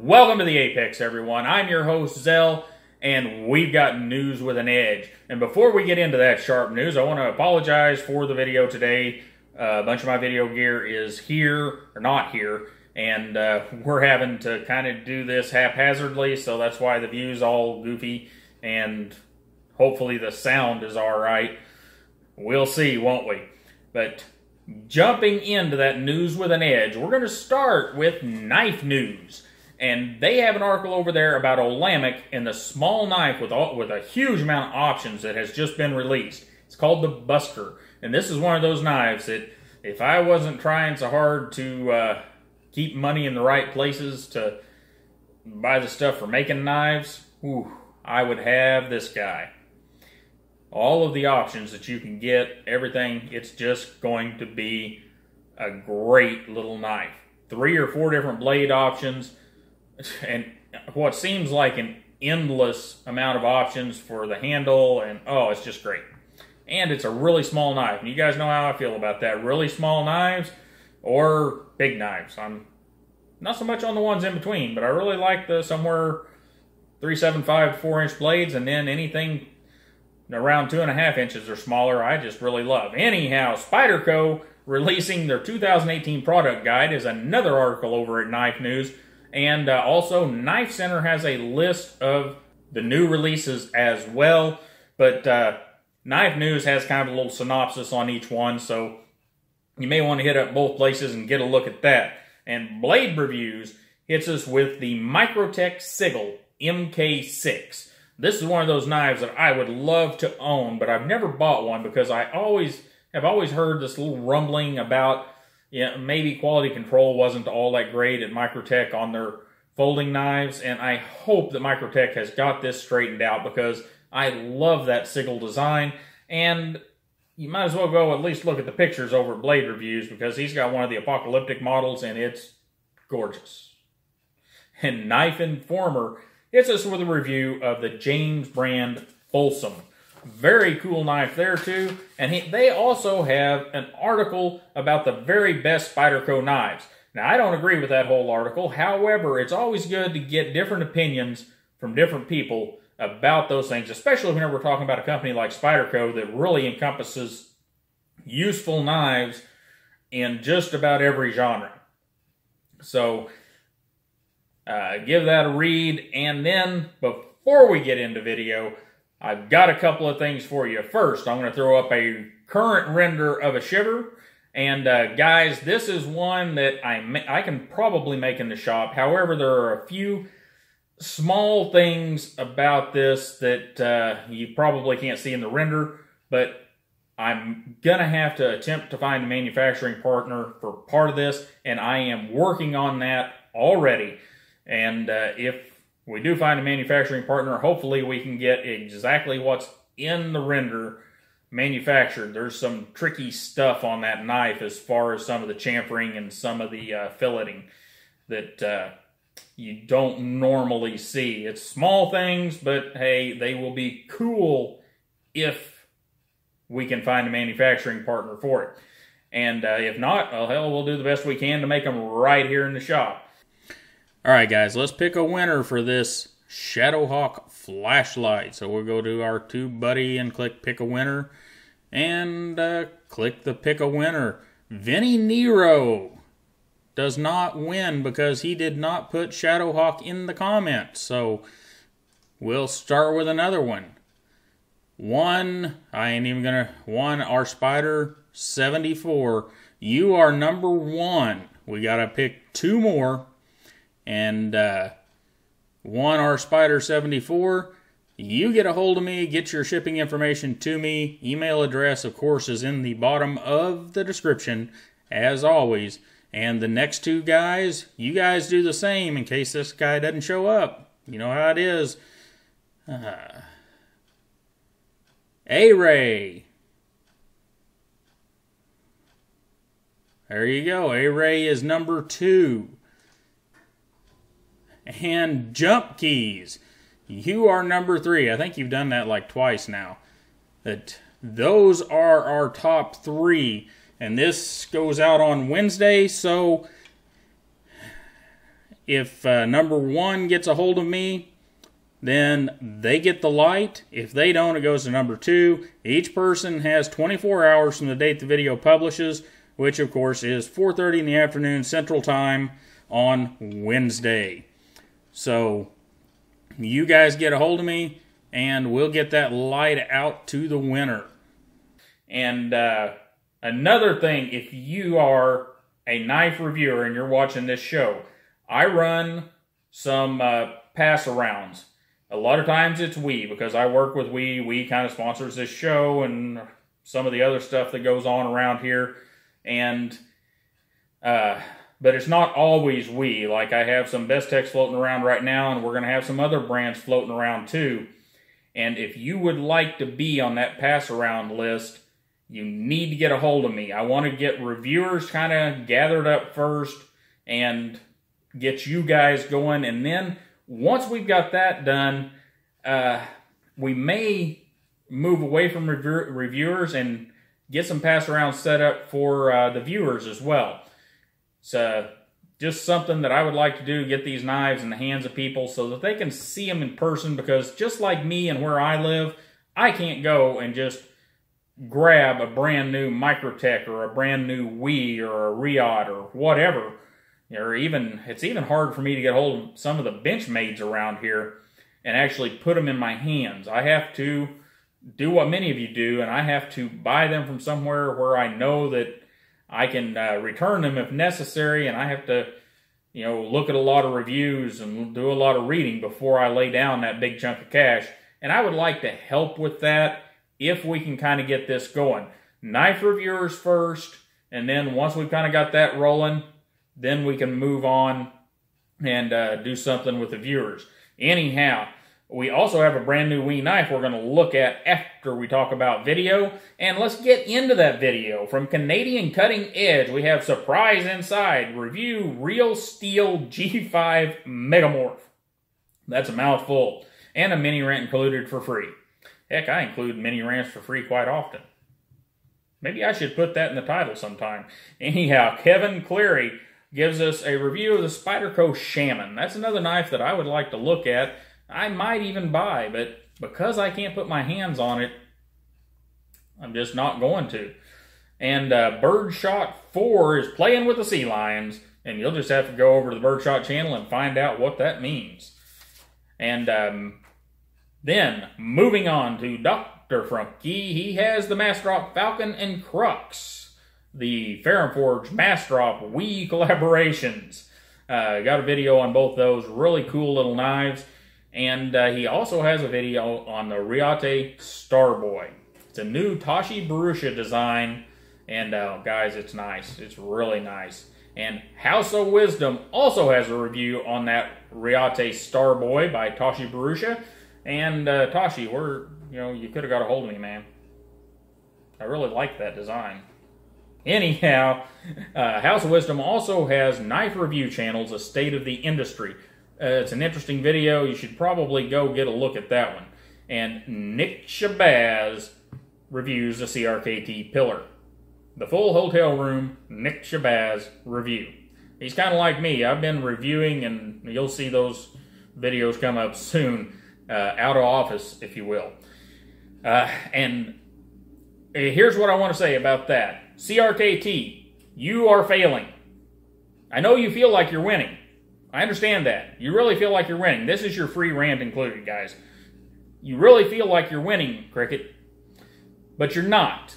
Welcome to the Apex, everyone. I'm your host, Zell, and we've got news with an edge. And before we get into that sharp news, I want to apologize for the video today. A bunch of my video gear is here, or not here, and we're having to kind of do this haphazardly, so that's why the view's all goofy, and hopefully the sound is alright. We'll see, won't we? But jumping into that news with an edge, we're going to start with knife news. And they have an article over there about Olamic and the small knife with a huge amount of options that has just been released. It's called the Busker. And this is one of those knives that if I wasn't trying so hard to keep money in the right places to buy the stuff for making knives, I would have this guy. All of the options that you can get, everything, it's just going to be a great little knife. 3 or 4 different blade options, and what seems like an endless amount of options for the handle, and oh, it's just great. And it's a really small knife, and you guys know how I feel about that. Really small knives or big knives. I'm not so much on the ones in between, but I really like the somewhere 3.75 to 4 inch blades, and then anything around 2.5 inches or smaller, I just really love. Anyhow, Spyderco releasing their 2018 product guide is another article over at Knife News. And also, Knife Center has a list of the new releases as well. But Knife News has kind of a little synopsis on each one, so you may want to hit up both places and get a look at that. And Blade Reviews hits us with the Microtech Sigil MK6. This is one of those knives that I would love to own, but I've never bought one because I have always heard this little rumbling about maybe quality control wasn't all that great at Microtech on their folding knives, and I hope that Microtech has got this straightened out because I love that Sigil design, and you might as well go at least look at the pictures over at Blade Reviews because he's got one of the apocalyptic models, and it's gorgeous. And Knife Informer hits us with a review of the James brand Folsom. Very cool knife there too, and they also have an article about the very best Spyderco knives. Now, I don't agree with that whole article. However, it's always good to get different opinions from different people about those things, especially whenever we're talking about a company like Spyderco that really encompasses useful knives in just about every genre. So, give that a read, and then before we get into video, I've got a couple of things for you. First, I'm going to throw up a current render of a Shiver. And guys, this is one that I can probably make in the shop. However, there are a few small things about this that you probably can't see in the render. But I'm going to have to attempt to find a manufacturing partner for part of this. And I am working on that already. And if we do find a manufacturing partner, hopefully we can get exactly what's in the render manufactured. There's some tricky stuff on that knife as far as some of the chamfering and some of the filleting that you don't normally see. It's small things, but hey, they will be cool if we can find a manufacturing partner for it. And if not, well, hell, we'll do the best we can to make them right here in the shop. Alright guys, let's pick a winner for this Shadowhawk flashlight. So we'll go to our tube buddy and click pick a winner. And click the pick a winner. Vinny Nero does not win because he did not put Shadowhawk in the comments. So we'll start with another one. One our Spider 74. You are number 1. We gotta pick 2 more. And one our Spider 74, you get a hold of me, get your shipping information to me. Email address, of course, is in the bottom of the description, as always. And the next 2 guys, you guys do the same in case this guy doesn't show up. You know how it is. A-Ray. There you go. A-Ray is number 2. And Jump Keys, you are number 3. I think you've done that like twice now. Those are our top 3. And this goes out on Wednesday, so if number 1 gets a hold of me, then they get the light. If they don't, it goes to number 2. Each person has 24 hours from the date the video publishes, which of course is 4:30 in the afternoon Central Time on Wednesday. So you guys get a hold of me, and we'll get that light out to the winner. And another thing, if you are a knife reviewer and you're watching this show, I run some pass-arounds. A lot of times it's We, because I work with We. We kind of sponsors this show and some of the other stuff that goes on around here. And but it's not always We. Like, I have some Bestechs floating around right now, and we're going to have some other brands floating around too. And if you would like to be on that pass-around list, you need to get a hold of me. I want to get reviewers kind of gathered up first and get you guys going. And then once we've got that done, we may move away from reviewers and get some pass-arounds set up for the viewers as well. So just something that I would like to do, get these knives in the hands of people so that they can see them in person, because just like me and where I live, I can't go and just grab a brand new Microtech or a brand new We or a Reate or whatever. Or even, it's even hard for me to get hold of some of the Benchmades around here and actually put them in my hands. I have to do what many of you do, and I have to buy them from somewhere where I know that I can return them if necessary, and I have to, you know, look at a lot of reviews and do a lot of reading before I lay down that big chunk of cash. And I would like to help with that if we can kind of get this going. Knife reviewers first, and then once we've kind of got that rolling, then we can move on and do something with the viewers. Anyhow, we also have a brand new We knife we're going to look at after we talk about video. And let's get into that video. From Canadian Cutting Edge, we have Surprise Inside. Review Real Steel G5 Megamorph. That's a mouthful. And a mini rant included for free. Heck, I include mini rants for free quite often. Maybe I should put that in the title sometime. Anyhow, Kevin Cleary gives us a review of the Spyderco Shaman. That's another knife that I would like to look at. I might even buy, but because I can't put my hands on it, I'm just not going to. And Birdshot IV is playing with the Sealions, and you'll just have to go over to the Birdshot channel and find out what that means. And then, moving on to Dr. Frunkey, he has the Massdrop Falcon and Crux, the Ferrum Forge Massdrop We collaborations. Got a video on both those, really cool little knives. And he also has a video on the Reate Starboy. It's a new Tashi Bharucha design. And guys, it's nice. It's really nice. And House of Wisdom also has a review on that Reate Starboy by Tashi Bharucha. And Tashi, you could have got a hold of me, man. I really like that design. Anyhow, House of Wisdom also has knife review channels, A State of the Industry. It's an interesting video. You should probably go get a look at that one. And Nick Shabazz reviews the CRKT Pilar. The full hotel room Nick Shabazz review. He's kind of like me. I've been reviewing, and you'll see those videos come up soon. Out of office, if you will. And here's what I want to say about that. CRKT, you are failing. I know you feel like you're winning. I understand that. You really feel like you're winning. This is your free rant included, guys. You really feel like you're winning, Cricket. But you're not.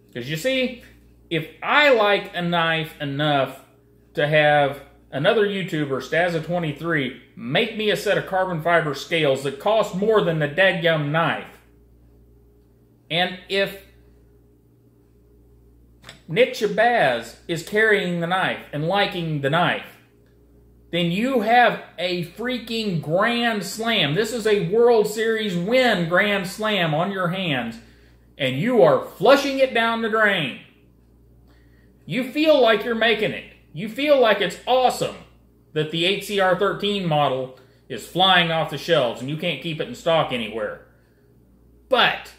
Because you see, if I like a knife enough to have another YouTuber, Stazza23, make me a set of carbon fiber scales that cost more than the dadgum knife, and if Nick Shabazz is carrying the knife and liking the knife, then you have a freaking Grand Slam. This is a World Series win Grand Slam on your hands, and you are flushing it down the drain. You feel like you're making it. You feel like it's awesome that the HCR13 model is flying off the shelves and you can't keep it in stock anywhere. But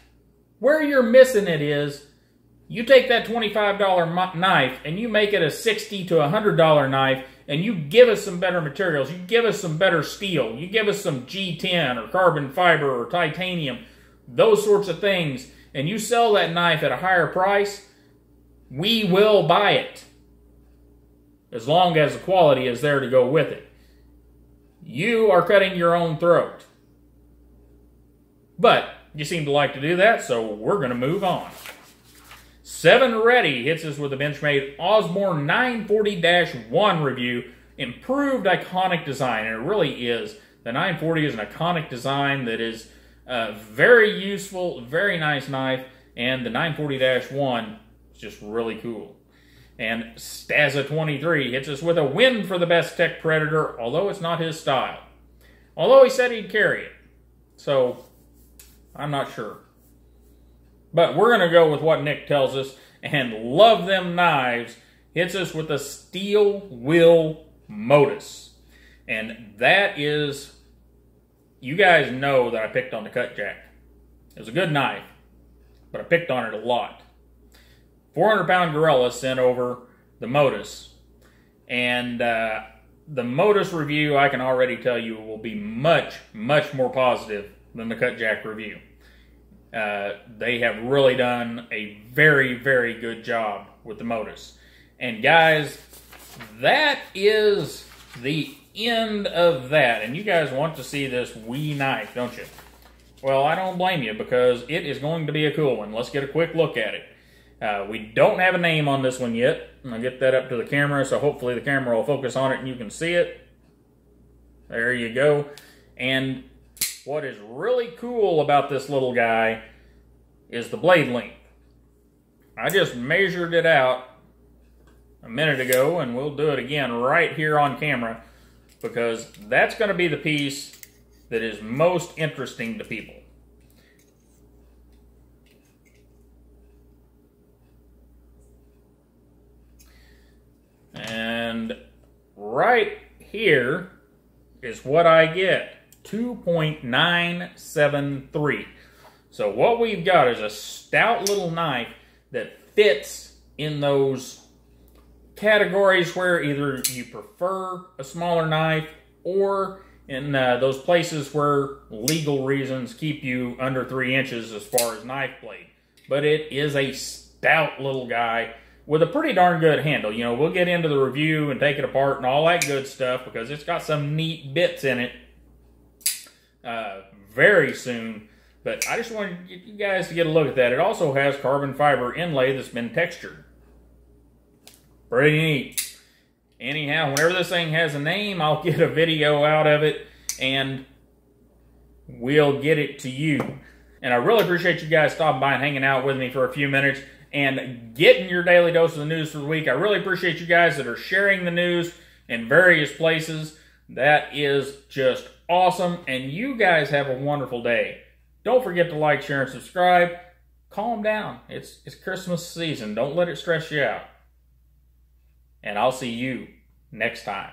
where you're missing it is, you take that $25 knife and you make it a $60 to $100 knife, and you give us some better materials, you give us some better steel, you give us some G10 or carbon fiber or titanium, those sorts of things, and you sell that knife at a higher price, we will buy it. As long as the quality is there to go with it. You are cutting your own throat. But you seem to like to do that, so we're going to move on. 7 Ready hits us with a Benchmade Osborne 940-1 review. Improved iconic design, and it really is. The 940 is an iconic design that is very useful, very nice knife, and the 940-1 is just really cool. And Staza23 hits us with a win for the Bestech Predator, although it's not his style. Although he said he'd carry it. So, I'm not sure. But we're going to go with what Nick tells us, and Love Them Knives hits us with a Steel Will Modus. And that is, you guys know that I picked on the Cut Jack. It was a good knife, but I picked on it a lot. 400-pound gorilla sent over the Modus. And the Modus review, I can already tell you, will be much, much more positive than the Cut Jack review. They have really done a very, very good job with the Modus. And guys, that is the end of that. And you guys want to see this wee knife, don't you? Well, I don't blame you, because it is going to be a cool one. Let's get a quick look at it. We don't have a name on this one yet. I'm going to get that up to the camera, so hopefully the camera will focus on it and you can see it. There you go. And what is really cool about this little guy is the blade length. I just measured it out a minute ago, and we'll do it again right here on camera, because that's going to be the piece that is most interesting to people. And right here is what I get, 2.973. So what we've got is a stout little knife that fits in those categories where either you prefer a smaller knife, or in those places where legal reasons keep you under 3 inches as far as knife blade. But it is a stout little guy with a pretty darn good handle. You know, we'll get into the review and take it apart and all that good stuff, because it's got some neat bits in it very soon. But I just wanted you guys to get a look at that. It also has carbon fiber inlay that's been textured. Pretty neat. Anyhow, whenever this thing has a name, I'll get a video out of it, and we'll get it to you. And I really appreciate you guys stopping by and hanging out with me for a few minutes and getting your daily dose of the news for the week. I really appreciate you guys that are sharing the news in various places. That is just awesome. And you guys have a wonderful day. Don't forget to like, share, and subscribe. Calm down. It's Christmas season. Don't let it stress you out. And I'll see you next time.